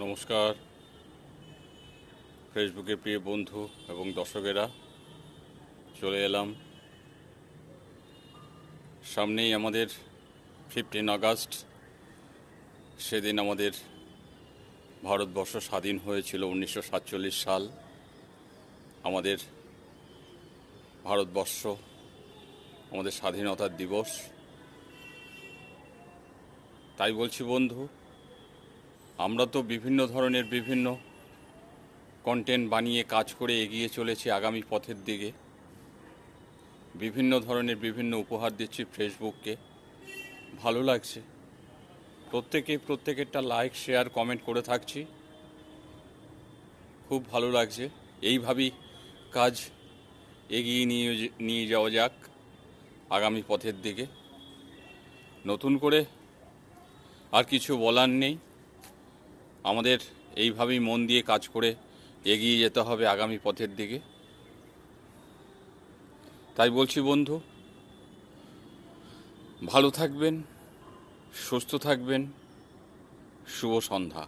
নমস্কার ফেসবুকের প্রিয় বন্ধু এবং দর্শকেরা, চলে এলাম। সামনেই আমাদের 15 আগস্ট। সেদিন আমাদের ভারতবর্ষ স্বাধীন হয়েছিল 1947 সাল। আমাদের ভারতবর্ষ, আমাদের স্বাধীনতার দিবস। তাই বলছি বন্ধু, আমরা তো বিভিন্ন ধরনের বিভিন্ন কন্টেন্ট বানিয়ে কাজ করে এগিয়ে চলেছি আগামী পথের দিকে। বিভিন্ন ধরনের বিভিন্ন উপহার দিচ্ছি ফেসবুককে, ভালো লাগছে। প্রত্যেকেরটা লাইক, শেয়ার, কমেন্ট করে থাকছি, খুব ভালো লাগছে। এইভাবেই কাজ এগিয়ে নিয়ে যাওয়া যাক আগামী পথের দিকে। নতুন করে আর কিছু বলার নেই, আমাদের এইভাবেই মন দিয়ে কাজ করে এগিয়ে যেতে হবে আগামী পথের দিকে। তাই বলছি বন্ধু, ভালো থাকবেন, সুস্থ থাকবেন। শুভ সন্ধ্যা।